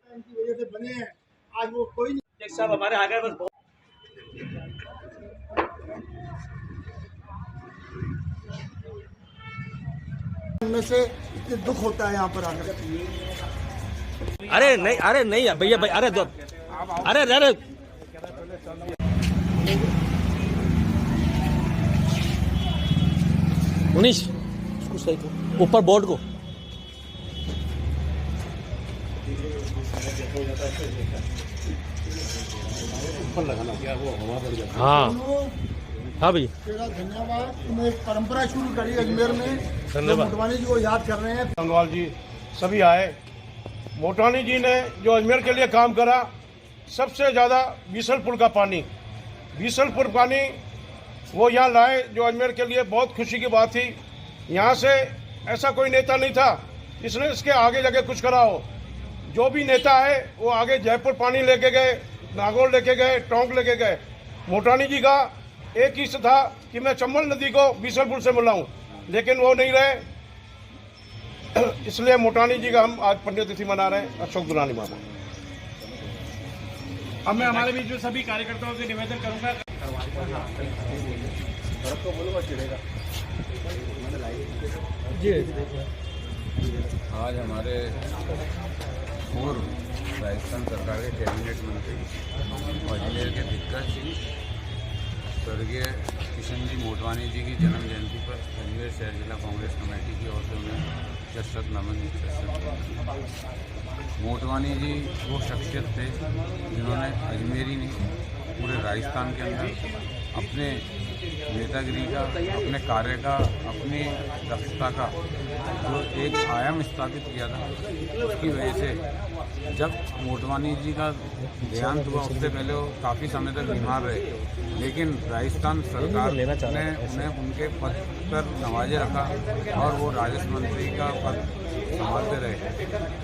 इनकी वजह से बने हैं। आज वो कोई नहीं। एक साहब हमारे आ गए बस। उनमें से दुख होता है यहाँ पर आकर। अरे नहीं भैया भाई, अरे अरे मुनीश उसको सही को ऊपर बोर्ड को। हाँ हाँ भैया, तेरा धन्यवाद। तुमने एक परंपरा शुरू करी अजमेर में, धन्यवाद। मोटवानी जी को याद कर रहे हैं। संगवाल जी सभी आए। मोटवानी जी ने जो अजमेर के लिए काम करा, सबसे ज़्यादा बीसलपुर का पानी, बीसलपुर पानी वो यहाँ लाए, जो अजमेर के लिए बहुत खुशी की बात थी। यहाँ से ऐसा कोई नेता नहीं था इसने इसके आगे जाके कुछ करा हो। जो भी नेता है वो आगे जयपुर पानी लेके गए, नागौर लेके गए, टोंक लेके गए। मोटवानी जी का एक ही था कि मैं चंबल नदी को बीसलपुर से मिलाऊं, लेकिन वो नहीं रहे। इसलिए मोटवानी जी का हम आज पुण्यतिथि मना रहे हैं, अशोक दुलानी माता। अब मैं हमारे बीच में सभी कार्यकर्ताओं से निवेदन करूंगा। आज हमारे पूर्व राजस्थान सरकार के कैबिनेट मंत्री अजमेर के दिग्गज स्वर्गीय किशन जी मोटवानी जी की जन्म जयंती पर अजमेर शहर जिला कांग्रेस कमेटी की ओर से उन्हें शत नमन। मोटवानी जी वो शख्सियत थे जिन्होंने अजमेर ही नहीं पूरे राजस्थान के अंदर अपने नेतागिरी का, अपने कार्य का, अपनी दक्षता का जो एक आयाम स्थापित किया था। उसकी वजह से जब मोटवानी जी का देहांत हुआ उससे पहले वो काफ़ी समय तक बीमार रहे, लेकिन राजस्थान सरकार ने उन्हें उनके पद पर नवाजे रखा और वो राजस्व मंत्री का पद संभालते रहे।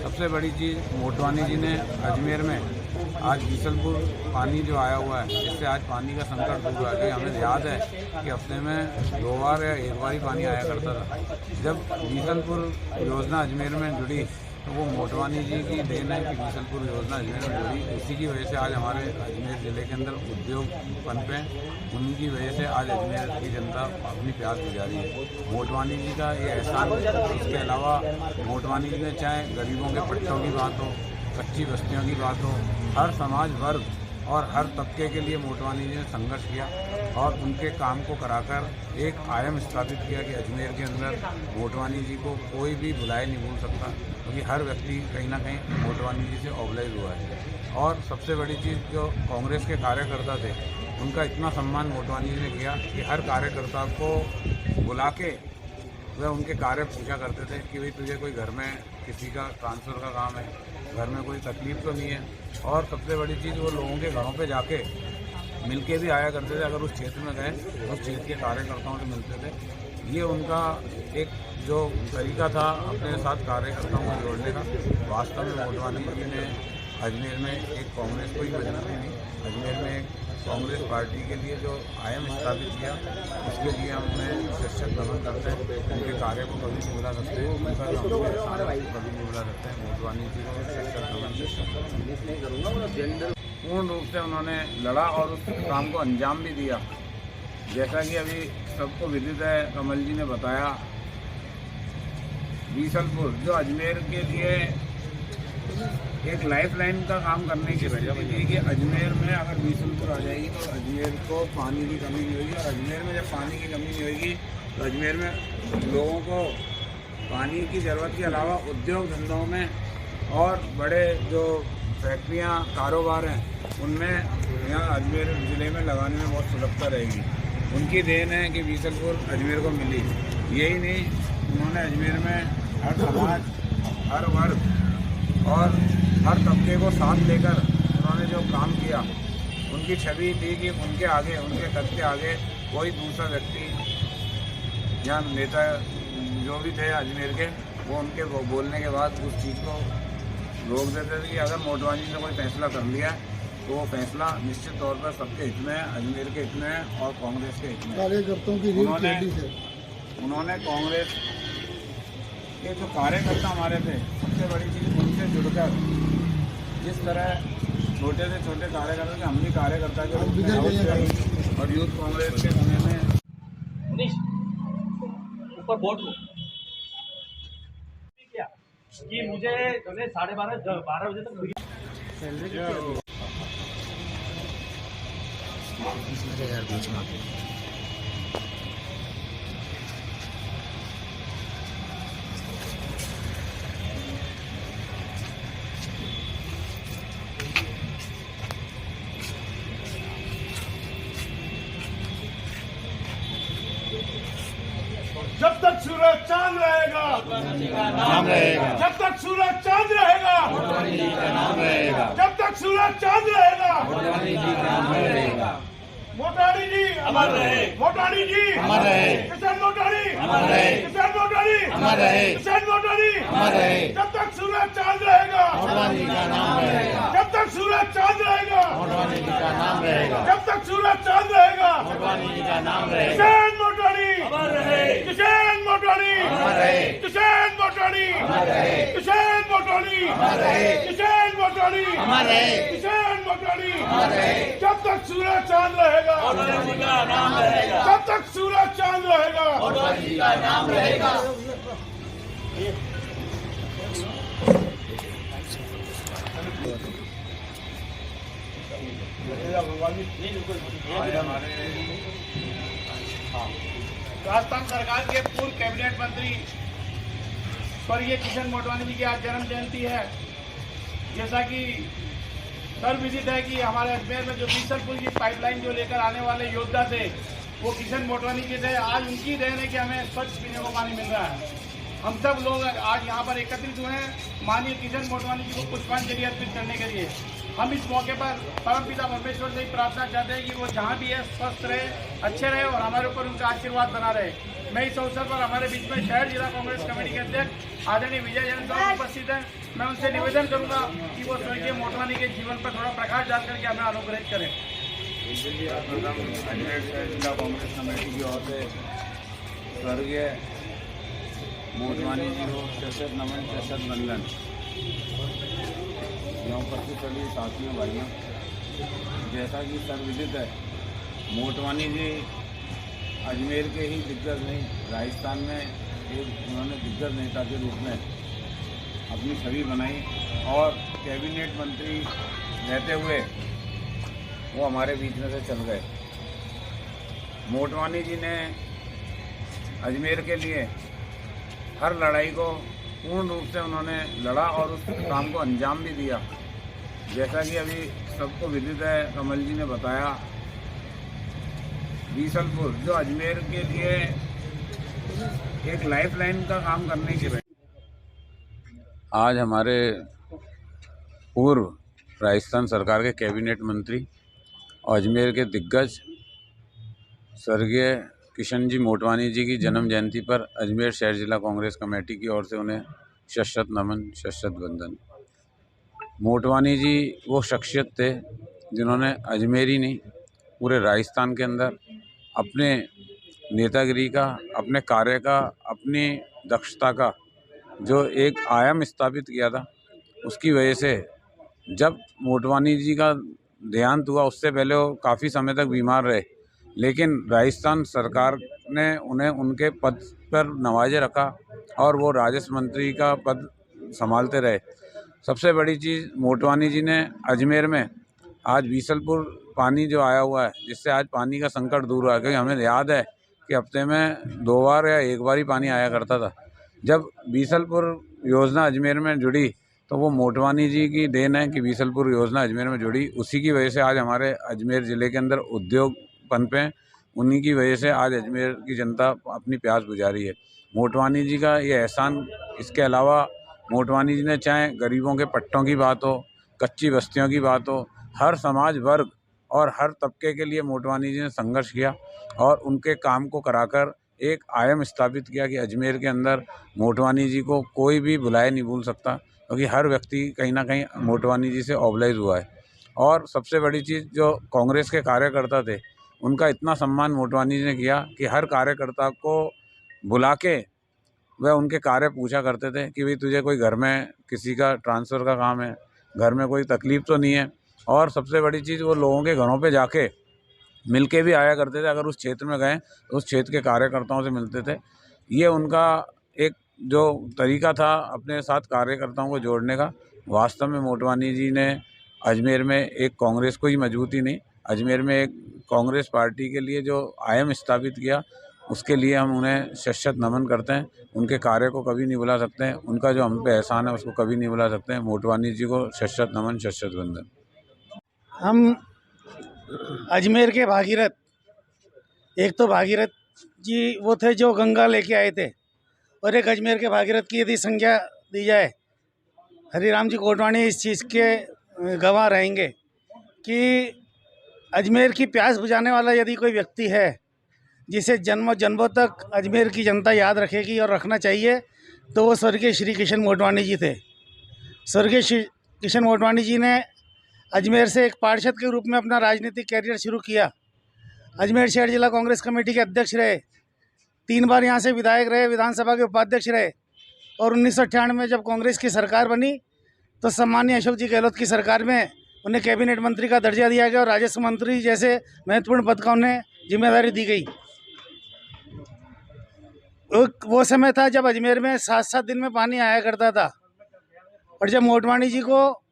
सबसे बड़ी चीज़ मोटवानी जी ने अजमेर में आज बीसलपुर पानी जो आया हुआ है, इससे आज पानी का संकट दूर हुआ है। हमें याद है कि हफ्ते में 2 बार या 1 बार ही पानी आया करता था। जब बीसलपुर योजना अजमेर में जुड़ी तो वो मोटवानी जी की देन है कि बीसलपुर योजना अजमेर में जुड़ी। उसी की वजह से आज हमारे अजमेर ज़िले के अंदर उद्योग पनपे, उनकी वजह से आज अजमेर की जनता अपनी प्यास गुजारी है। मोटवानी जी का ये एहसान। इसके अलावा मोटवानी जी ने चाहे गरीबों के पट्टों की बात हो, कच्ची बस्तियों की बात हो, हर समाज वर्ग और हर तबके के लिए मोटवानी जी ने संघर्ष किया और उनके काम को कराकर एक आयाम स्थापित किया कि अजमेर के अंदर मोटवानी जी को कोई भी बुलाए नहीं भूल सकता, क्योंकि हर व्यक्ति कहीं ना कहीं मोटवानी जी से ऑबलाइज हुआ है। और सबसे बड़ी चीज़ जो कांग्रेस के कार्यकर्ता थे उनका इतना सम्मान मोटवानी जी ने किया कि हर कार्यकर्ता को बुला के वह उनके कार्य पूछा करते थे कि भाई तुझे कोई घर में किसी का ट्रांसफ़र का काम है, घर में कोई तकलीफ तो नहीं है। और सबसे बड़ी चीज़ वो लोगों के घरों पे जाके मिलके भी आया करते थे। अगर उस क्षेत्र में गए तो उस क्षेत्र के कार्यकर्ताओं से मिलते थे। ये उनका एक जो तरीका था अपने साथ कार्यकर्ताओं को जोड़ने का। वास्तव में मोटवानी जी ने अजमेर में एक कांग्रेस को ही मजबूती दी, अजमेर में एक कांग्रेस पार्टी के लिए जो आयाम स्थापित किया, उसके लिए हम उन्हें शत नमन करते हैं। उनके कार्य को कभी नहीं भुला सकते, उनका जो कभी नहीं भुला सकते हैं। मोटवानी जी को शत नमन। पूर्ण रूप से उन्होंने लड़ा और उस काम को अंजाम भी दिया। जैसा कि अभी सबको विदित है, कमल जी ने बताया, बीसलपुर जो अजमेर के लिए एक लाइफलाइन का काम करने की वजह थी कि अजमेर में अगर बीसलपुर आ जाएगी तो अजमेर को पानी की कमी नहीं होगी, और अजमेर में जब पानी की कमी नहीं होगी तो अजमेर में लोगों को पानी की ज़रूरत के अलावा उद्योग धंधों में और बड़े जो फैक्ट्रियाँ कारोबार हैं उनमें यहाँ अजमेर ज़िले में लगाने में बहुत सुलभता रहेगी। उनकी देन है कि बीसलपुर अजमेर को मिली। यही नहीं, उन्होंने अजमेर में हर समाज, हर वर्ग और हर तबके को साथ लेकर उन्होंने जो काम किया, उनकी छवि थी कि उनके आगे, उनके कद के आगे कोई दूसरा व्यक्ति या नेता जो भी थे अजमेर के, वो उनके बोलने के बाद उस चीज़ को रोक देते थे कि अगर मोटवानी ने कोई फैसला कर लिया तो वो फैसला निश्चित तौर पर सबके हित में है, अजमेर के हित में है और कांग्रेस के हित में है। उन्होंने कांग्रेस के जो कार्यकर्ता हमारे थे, सबसे बड़ी चीज़ उनसे जुड़कर जिस तरह छोटे से छोटे कार्यकर्ता के हम भी कार्यकर्ता के रूप में और यूथ कांग्रेस के समय में ऊपर बोर्ड को क्या कि मुझे 12:30 बजे तक जब तक सूरज चांद रहेगा नाम रहेगा, जब तक सूरज चांद रहेगा नाम रहेगा, जब तक सूरज चांद रहेगा नाम रहेगा। मोटारी जी अमर रहे, मोटारी जी अमर रहे, किसान मोटारी अमर रहे, किसान मोटारी अमर रहे, किसान मोटारी अमर रहे। जब तक सूरज चांद रहेगा मोटवानी जी का नाम रहेगा, जब तक सूरज चांद रहेगा मोटवानी जी का नाम रहेगा, जब तक सूरज चांद रहेगा मोटवानी जी का नाम रहेगा। किसान मोटारी अमर रहे, किसान मोटारी अमर रहे, किसान मोटारी अमर रहे, किसान मोटारी अमर रहे, किसान मोटारी अमर रहे, किसान मोटारी अमर रहे। जब तक सूरज चांद रहेगा मोटवानी जी का नाम रहेगा, जब तक सूरज चांद रहेगा मोटवानी जी का नाम रहेगा। आज हमारे राजस्थान सरकार के पूर्व कैबिनेट मंत्री स्वर्गीय किशन मोटवानी जी की आज जन्म जयंती है। जैसा कि सर्वविदित है कि हमारे अजमेर में जो बीसलपुर की पाइपलाइन जो लेकर आने वाले योद्धा थे वो किशन मोटवानी जी थे। आज उनकी देन है कि हमें स्वच्छ पीने को पानी मिल रहा है। हम सब लोग आज यहाँ पर एकत्रित हुए हैं माननीय किशन मोटवानी जी को पुष्पांजलि अर्पित करने के लिए। हम इस मौके पर परमपिता परमेश्वर से ही प्रार्थना चाहते हैं कि वो जहाँ भी है स्वस्थ रहे, अच्छे रहे और हमारे ऊपर उनका आशीर्वाद बना रहे। मैं इस अवसर पर हमारे बीच में शहर जिला कांग्रेस कमेटी के अध्यक्ष आदरणीय विजय जैन साहब उपस्थित हैं। मैं उनसे निवेदन करूंगा कि वो स्वर्गीय मोटवानी के जीवन पर थोड़ा प्रकाश डाल करके हमें अनुग्रहित करें। अजमेर शहर जिला कांग्रेस कमेटी की ओर से स्वर्गीय मोटवानी जी को शतशत नमन, शतशत वंदन। यहाँ उपस्थित सभी साथियों भाइयों, जैसा कि सर्वविदित है, मोटवानी जी अजमेर के ही दिग्गज नहीं, राजस्थान में एक उन्होंने दिग्गज नेता के रूप में अपनी छवि बनाई और कैबिनेट मंत्री रहते हुए वो हमारे बीच में से चल गए। मोटवानी जी ने अजमेर के लिए हर लड़ाई को पूर्ण रूप से उन्होंने लड़ा और उस काम को अंजाम भी दिया। जैसा कि अभी सबको विदित है, कमल जी ने बताया, बीसलपुर जो अजमेर के लिए एक लाइफलाइन का काम करने की आज हमारे पूर्व राजस्थान सरकार के कैबिनेट मंत्री और अजमेर के दिग्गज स्वर्गीय किशन जी मोटवानी जी की जन्म जयंती पर अजमेर शहर जिला कांग्रेस कमेटी की ओर से उन्हें शतशत नमन, शतशत वंदन। मोटवानी जी वो शख्सियत थे जिन्होंने अजमेर ही नहीं पूरे राजस्थान के अंदर अपने नेतागिरी का, अपने कार्य का, अपनी दक्षता का जो एक आयाम स्थापित किया था। उसकी वजह से जब मोटवानी जी का देहांत हुआ उससे पहले वो काफ़ी समय तक बीमार रहे, लेकिन राजस्थान सरकार ने उन्हें उनके पद पर नवाजे रखा और वो राजस्व मंत्री का पद संभालते रहे। सबसे बड़ी चीज़ मोटवानी जी ने अजमेर में आज बीसलपुर पानी जो आया हुआ है, जिससे आज पानी का संकट दूर हुआ है, क्योंकि हमें याद है कि हफ्ते में 2 बार या 1 बार ही पानी आया करता था। जब बीसलपुर योजना अजमेर में जुड़ी तो वो मोटवानी जी की देन है कि बीसलपुर योजना अजमेर में जुड़ी। उसी की वजह से आज हमारे अजमेर ज़िले के अंदर उद्योग पनपे, उन्हीं की वजह से आज अजमेर की जनता अपनी प्यास बुझा रही है। मोटवानी जी का ये एहसान, इसके अलावा मोटवानी जी ने चाहे गरीबों के पट्टों की बात हो, कच्ची बस्तियों की बात हो, हर समाज वर्ग और हर तबके के लिए मोटवानी जी ने संघर्ष किया और उनके काम को कराकर एक आयाम स्थापित किया कि अजमेर के अंदर मोटवानी जी को कोई भी बुलाए नहीं भूल सकता, क्योंकि हर व्यक्ति कहीं ना कहीं मोटवानी जी से ऑबलाइज हुआ है। और सबसे बड़ी चीज़, जो कांग्रेस के कार्यकर्ता थे उनका इतना सम्मान मोटवानी जी ने किया कि हर कार्यकर्ता को बुला के वह उनके कार्य पूछा करते थे कि भाई तुझे कोई घर में किसी का ट्रांसफ़र का काम है घर में कोई तकलीफ़ तो नहीं है। और सबसे बड़ी चीज़, वो लोगों के घरों पे जाके मिल के भी आया करते थे। अगर उस क्षेत्र में गए तो उस क्षेत्र के कार्यकर्ताओं से मिलते थे। ये उनका एक जो तरीका था अपने साथ कार्यकर्ताओं को जोड़ने का। वास्तव में मोटवानी जी ने अजमेर में एक कांग्रेस को ही मजबूती नहीं, अजमेर में एक कांग्रेस पार्टी के लिए जो आयाम स्थापित किया, उसके लिए हम उन्हें शत नमन करते हैं। उनके कार्य को कभी नहीं भुला सकते हैं, उनका जो हम पे एहसान है उसको कभी नहीं भुला सकते हैं। मोटवानी जी को शत नमन, शत वंदन। हम अजमेर के भागीरथ, एक तो भागीरथ जी वो थे जो गंगा लेके आए थे, और एक अजमेर के भागीरथ की यदि संज्ञा दी जाए, हरिराम जी कोटवानी इस चीज़ के गवाह रहेंगे कि अजमेर की प्यास बुझाने वाला यदि कोई व्यक्ति है जिसे जन्मों जन्मों तक अजमेर की जनता याद रखेगी और रखना चाहिए, तो वो स्वर्गीय श्री किशन मोटवानी जी थे। स्वर्गीय श्री किशन मोटवानी जी ने अजमेर से एक पार्षद के रूप में अपना राजनीतिक कैरियर शुरू किया। अजमेर शहर जिला कांग्रेस कमेटी के अध्यक्ष रहे, 3 बार यहाँ से विधायक रहे, विधानसभा के उपाध्यक्ष रहे, और 1998 में जब कांग्रेस की सरकार बनी तो सम्मानीय अशोक जी गहलोत की सरकार में उन्हें कैबिनेट मंत्री का दर्जा दिया गया और राजस्व मंत्री जैसे महत्वपूर्ण पद का उन्हें जिम्मेदारी दी गई। वो समय था जब अजमेर में 7-7 दिन में पानी आया करता था, और जब मोटवानी जी को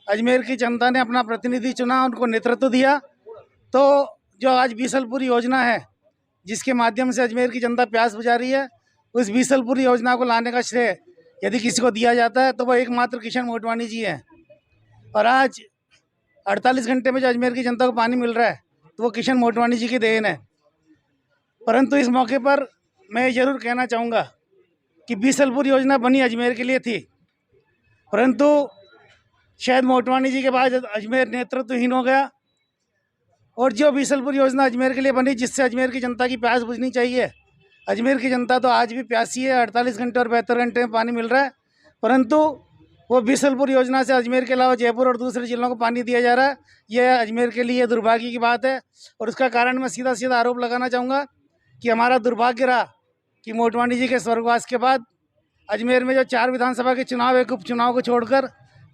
अजमेर की जनता ने अपना प्रतिनिधि चुना, उनको नेतृत्व दिया, तो जो आज बीसलपुर योजना है जिसके माध्यम से अजमेर की जनता प्यास बुझा रही है, उस बीसलपुर योजना को लाने का श्रेय यदि किसी को दिया जाता है तो वह एकमात्र किशन मोटवानी जी हैं। और आज 48 घंटे में जो अजमेर की जनता को पानी मिल रहा है तो वो किशन मोटवानी जी की देन है। परंतु इस मौके पर मैं ये ज़रूर कहना चाहूँगा कि बीसलपुर योजना बनी अजमेर के लिए थी, परंतु शायद मोटवानी जी के बाद अजमेर नेतृत्वहीन हो गया, और जो बीसलपुर योजना अजमेर के लिए बनी जिससे अजमेर की जनता की प्यास बुझनी चाहिए, अजमेर की जनता तो आज भी प्यासी है। 48 घंटे और 72 घंटे में पानी मिल रहा है, परंतु वो बीसलपुर योजना से अजमेर के अलावा जयपुर और दूसरे जिलों को पानी दिया जा रहा है। यह अजमेर के लिए दुर्भाग्य की बात है, और उसका कारण मैं सीधा सीधा आरोप लगाना चाहूँगा कि हमारा दुर्भाग्य रहा कि मोटवानी जी के स्वर्गवास के बाद अजमेर में जो 4 विधानसभा के चुनाव, एक उपचुनाव को छोड़कर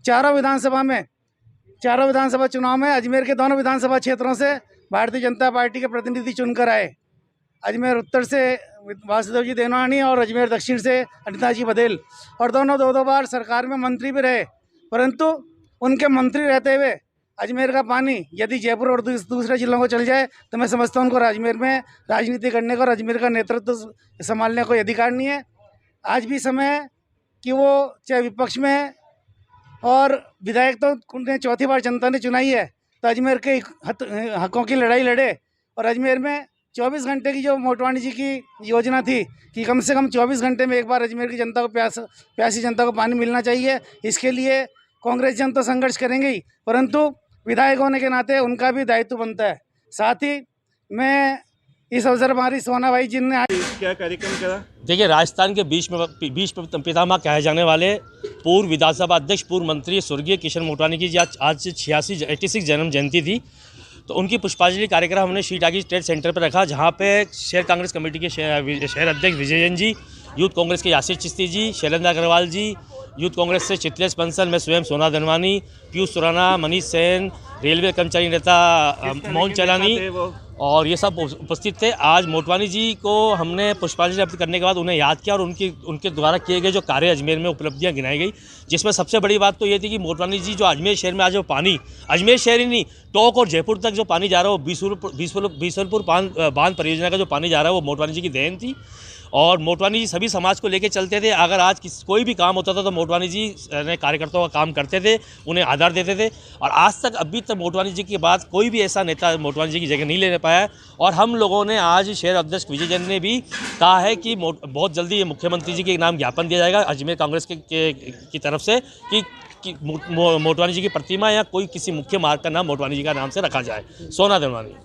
चारों विधानसभा चुनाव में अजमेर के दोनों विधानसभा क्षेत्रों से भारतीय जनता पार्टी के प्रतिनिधि चुनकर आए। अजमेर उत्तर से वासुदेव जी देवनानी और अजमेर दक्षिण से अनिता जी बघेल, और दोनों 2-2 बार सरकार में मंत्री भी रहे, परंतु उनके मंत्री रहते हुए अजमेर का पानी यदि जयपुर और दूसरे जिलों को चल जाए तो मैं समझता हूँ उनको अजमेर में राजनीति करने का और अजमेर का नेतृत्व संभालने को अधिकार नहीं है। आज भी समय है कि वो चाहे विपक्ष में है, और विधायक तो उन्हें 4थी बार जनता ने चुनाई है, तो अजमेर के हकों की लड़ाई लड़े। और अजमेर में 24 घंटे की जो मोटवानी जी की योजना थी कि कम से कम 24 घंटे में एक बार अजमेर की जनता को प्यासी जनता को पानी मिलना चाहिए, इसके लिए कांग्रेस जन तो संघर्ष करेंगे ही, परंतु विधायक होने के नाते उनका भी दायित्व बनता है। साथ ही मैं इस अवसर पर हमारी सोना भाई जी ने क्या कार्यक्रम करा? देखिए, राजस्थान के बीच पितामह कहे जाने वाले पूर्व विधानसभा अध्यक्ष, पूर्व मंत्री स्वर्गीय किशन मोटवानी की आज से 86 जन्म जयंती थी, तो उनकी पुष्पांजलि कार्यक्रम हमने शी टाकीज ट्रेड सेंटर पर रखा, जहां पे शहर कांग्रेस कमेटी के शहर अध्यक्ष विजय जैन जी, यूथ कांग्रेस के यासिर चिश्ती जी, शैलेंद्र अग्रवाल जी, यूथ कांग्रेस से चित्रेश बंसल, मैं स्वयं सोना धनवानी, पीयूष सुराना, मनीष सेन, रेलवे कर्मचारी नेता मोहन चलानी और ये सब उपस्थित थे। आज मोटवानी जी को हमने पुष्पांजलि अर्पित करने के बाद उन्हें याद किया और उनके द्वारा किए गए जो कार्य अजमेर में उपलब्धियां गिनाई गई, जिसमें सबसे बड़ी बात तो ये थी कि मोटवानी जी जो अजमेर शहर में आज जो पानी, अजमेर शहर ही नहीं टोंक और जयपुर तक जो पानी जा रहा है वो बीसलपुर बांध परियोजना का जो पानी जा रहा है वो मोटवानी जी की देन थी। और मोटवानी जी सभी समाज को लेकर चलते थे। अगर आज कोई भी काम होता था तो मोटवानी जी ने कार्यकर्ताओं का काम करते थे, उन्हें आधार देते थे, और आज तक अभी तक मोटवानी जी के बाद कोई भी ऐसा नेता मोटवानी जी की जगह नहीं ले पाया। और हम लोगों ने आज शहर अध्यक्ष विजय जैन ने भी कहा है कि बहुत जल्दी ये मुख्यमंत्री जी के नाम ज्ञापन दिया जाएगा अजमेर कांग्रेस की तरफ से कि मोटवानी जी की प्रतिमा या कोई किसी मुख्य मार्ग का नाम मोटवानी जी का नाम से रखा जाए। सोना धनवानी।